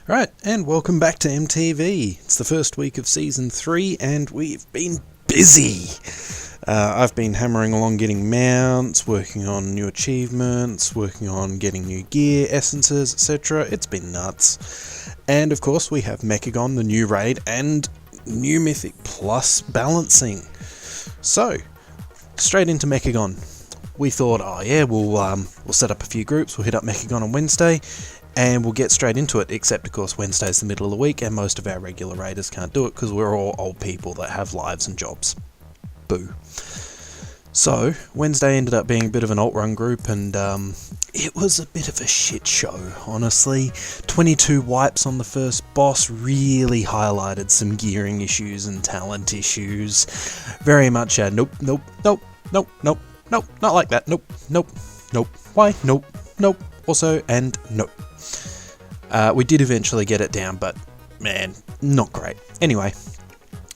Right, and welcome back to MTV. It's the first week of Season 3, and we've been busy. I've been hammering along getting mounts, working on new achievements, working on getting new gear, essences, etc. It's been nuts. And of course we have Mechagon, the new raid, and new Mythic Plus balancing. So, straight into Mechagon. We thought, we'll set up a few groups, we'll hit up Mechagon on Wednesday, and we'll get straight into it, except of course Wednesday's the middle of the week and most of our regular raiders can't do it because we're all old people that have lives and jobs. Boo. So, Wednesday ended up being a bit of an alt-run group, and it was a bit of a shit show, honestly. 22 wipes on the first boss really highlighted some gearing issues and talent issues. Very much a nope, not like that, nope, why, nope, also, and nope. We did eventually get it down, but man, not great. Anyway,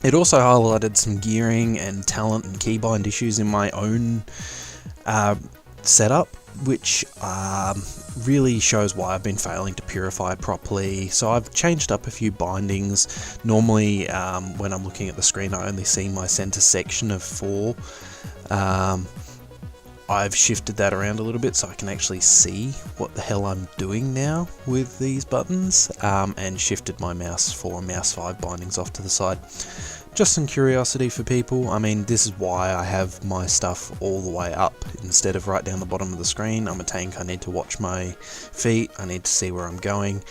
it also highlighted some gearing and talent and keybind issues in my own setup, which really shows why I've been failing to purify properly. So I've changed up a few bindings. Normally, when I'm looking at the screen, I only see my center section of 4. I've shifted that around a little bit so I can actually see what the hell I'm doing now with these buttons, and shifted my mouse 4 and mouse 5 bindings off to the side. Just some curiosity for people. I mean, this is why I have my stuff all the way up instead of right down the bottom of the screen. I'm a tank, I need to watch my feet, I need to see where I'm going.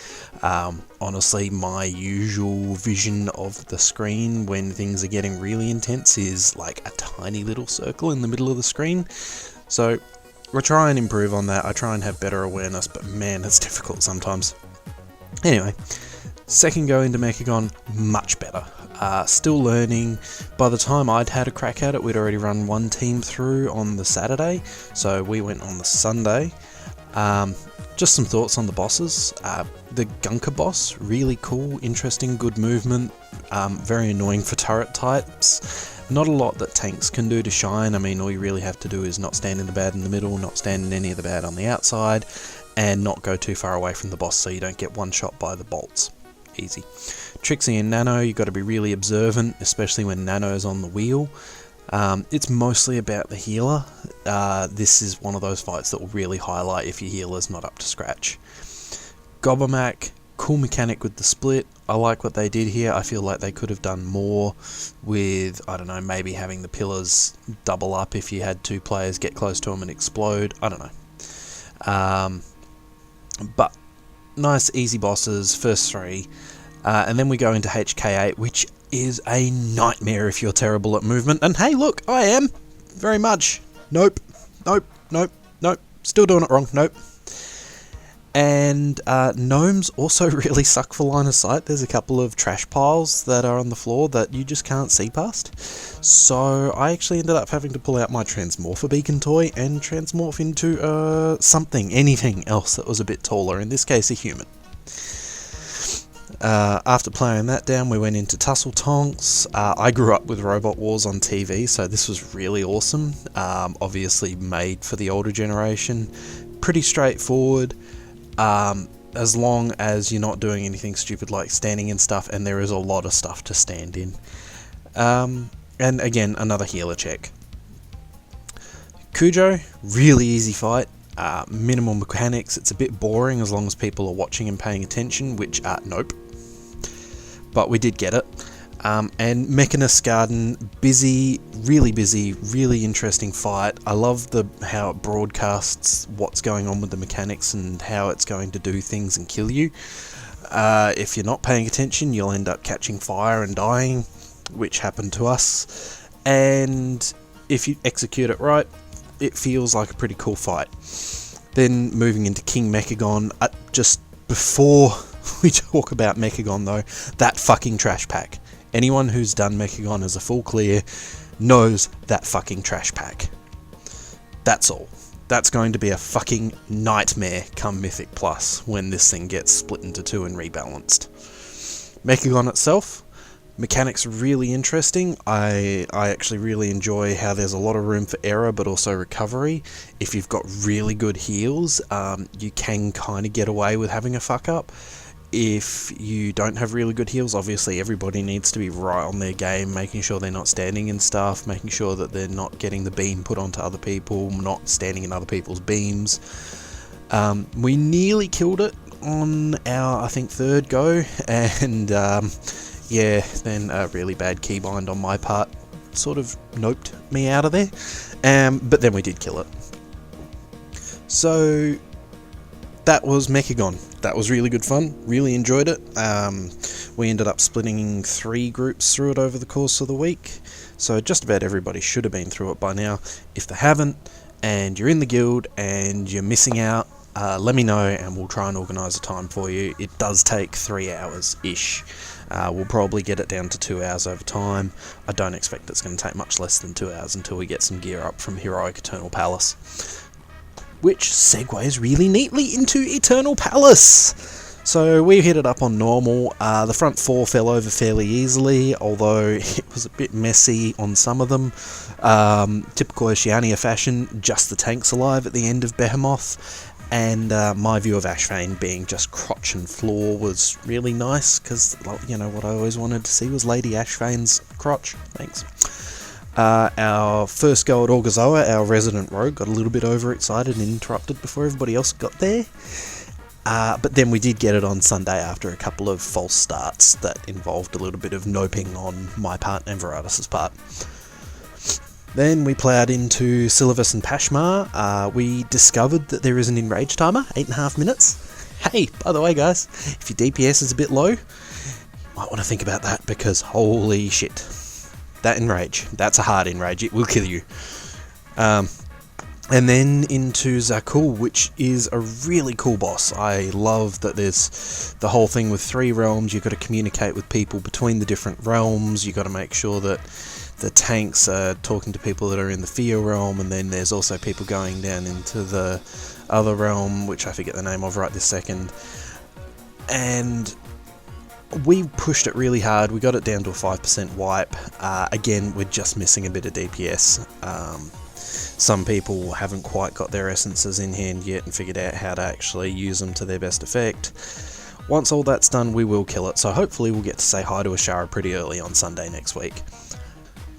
Honestly, my usual vision of the screen when things are getting really intense is like a tiny little circle in the middle of the screen. So, I try and improve on that, I try and have better awareness, but man, it's difficult sometimes. Anyway, second go into Mechagon, much better. Still learning. By the time I'd had a crack at it, we'd already run one team through on the Saturday, so we went on the Sunday. Just some thoughts on the bosses. The Gunker boss, really cool, interesting, good movement, very annoying for turret types. Not a lot that tanks can do to shine. I mean, all you really have to do is not stand in the bad in the middle, not stand in any of the bad on the outside, and not go too far away from the boss so you don't get one shot by the bolts. Easy. Trixie and Nano, you've got to be really observant, especially when Nano's on the wheel. It's mostly about the healer. This is one of those fights that will really highlight if your healer's not up to scratch. Gobbermack, cool mechanic with the split. I like what they did here. I feel like they could have done more with, I don't know, maybe having the pillars double up if you had 2 players get close to them and explode. I don't know. But nice, easy bosses, first 3. And then we go into HK8, which is a nightmare if you're terrible at movement. And hey, look, I am. Very much. Nope. Still doing it wrong. Nope. And gnomes also really suck for line of sight. There's a couple of trash piles that are on the floor that you just can't see past. So I actually ended up having to pull out my Transmorpher beacon toy and transmorph into anything else that was a bit taller, in this case a human. After playing that down, we went into Tussle Tonks. I grew up with Robot Wars on TV, so this was really awesome. Obviously made for the older generation. Pretty straightforward. As long as you're not doing anything stupid like standing in stuff, and there is a lot of stuff to stand in. And again, another healer check. Cujo, really easy fight. Minimal mechanics. It's a bit boring as long as people are watching and paying attention, which, nope. But we did get it. And Mechanist Garden, busy, really interesting fight. I love how it broadcasts what's going on with the mechanics and how it's going to do things and kill you. If you're not paying attention, you'll end up catching fire and dying, which happened to us. And if you execute it right, it feels like a pretty cool fight. Then moving into King Mechagon, just before we talk about Mechagon though, that fucking trash pack. Anyone who's done Mechagon as a full clear knows that fucking trash pack. That's all. That's going to be a fucking nightmare come Mythic Plus when this thing gets split into 2 and rebalanced. Mechagon itself, mechanics are really interesting. I actually really enjoy how there's a lot of room for error but also recovery. If you've got really good heals, you can kind of get away with having a fuck up. if you don't have really good heals, obviously everybody needs to be right on their game, making sure they're not standing in stuff, making sure that they're not getting the beam put onto other people, not standing in other people's beams. We nearly killed it on our, I think, third go, and then a really bad keybind on my part sort of noped me out of there, but then we did kill it. So that was Mechagon. That was really good fun, really enjoyed it. We ended up splitting 3 groups through it over the course of the week, so just about everybody should have been through it by now. If they haven't, and you're in the guild and you're missing out, let me know and we'll try and organise a time for you. It does take 3 hours-ish. We'll probably get it down to 2 hours over time. I don't expect it's going to take much less than 2 hours until we get some gear up from Heroic Eternal Palace. Which segues really neatly into Eternal Palace. So we hit it up on normal. The front 4 fell over fairly easily, although it was a bit messy on some of them. Typical Oceania fashion, just the tanks alive at the end of Behemoth. And my view of Ashvane being just crotch and floor was really nice, because, you know, what I always wanted to see was Lady Ashvane's crotch. Thanks. Our first go at Orgazoa, our resident rogue, got a little bit overexcited and interrupted before everybody else got there. But then we did get it on Sunday after a couple of false starts that involved a little bit of noping on my part and Veratus' part. Then we ploughed into Silivus and Pashmar. We discovered that there is an enrage timer, 8.5 minutes. Hey, by the way guys, if your DPS is a bit low, you might want to think about that, because holy shit. That enrage, that's a hard enrage, it will kill you. And then into Zakul, which is a really cool boss. I love that there's the whole thing with 3 realms. You've got to communicate with people between the different realms. You've got to make sure that the tanks are talking to people that are in the Theo realm, and then there's also people going down into the other realm, which I forget the name of right this second. And we pushed it really hard. We got it down to a 5% wipe. Again, we're just missing a bit of DPS. Some people haven't quite got their essences in hand yet and figured out how to actually use them to their best effect. Once all that's done, we will kill it, so hopefully we'll get to say hi to Ashara pretty early on Sunday next week.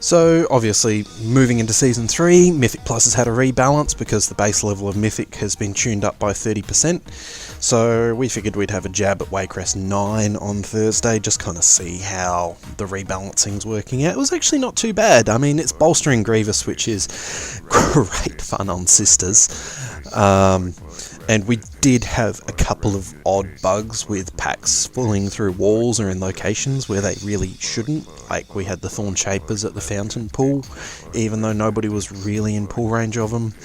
So, obviously, moving into Season 3, Mythic Plus has had a rebalance because the base level of Mythic has been tuned up by 30%. So, we figured we'd have a jab at Waycrest 9 on Thursday, just kind of see how the rebalancing's working out. It was actually not too bad. I mean, it's bolstering Grievous, which is great fun on Sisters. And we did have a couple of odd bugs with packs falling through walls or in locations where they really shouldn't. Like, we had the Thorn Shapers at the fountain pool, even though nobody was really in pull range of them.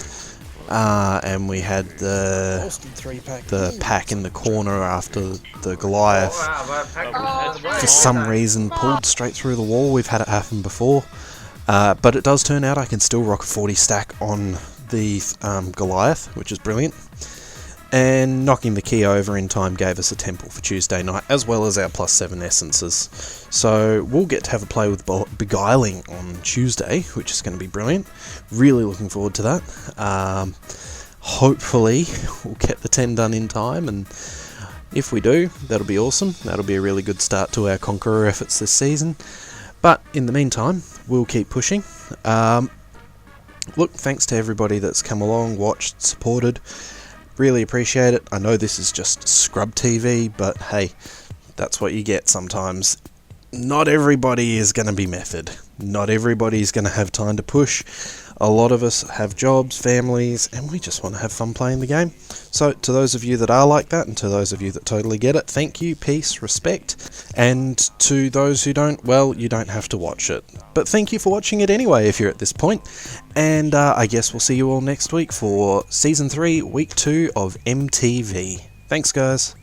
And we had the pack in the corner after the Goliath, for some reason, pulled straight through the wall. We've had it happen before. But it does turn out I can still rock a 40 stack on the Goliath, which is brilliant. And knocking the key over in time gave us a temple for Tuesday night, as well as our +7 essences. So we'll get to have a play with Beguiling on Tuesday, which is going to be brilliant. Really looking forward to that. Hopefully we'll get the 10 done in time, and if we do, that'll be awesome. That'll be a really good start to our Conqueror efforts this season. But in the meantime, we'll keep pushing. Look, thanks to everybody that's come along, watched, supported. Really appreciate it. I know this is just scrub TV, but hey, that's what you get sometimes. Not everybody is going to be method. Not everybody is going to have time to push. A lot of us have jobs, families, and we just want to have fun playing the game. So to those of you that are like that, and to those of you that totally get it, thank you, peace, respect. And to those who don't, well, you don't have to watch it. But thank you for watching it anyway if you're at this point. And I guess we'll see you all next week for Season 3, Week 2 of MTV. Thanks, guys.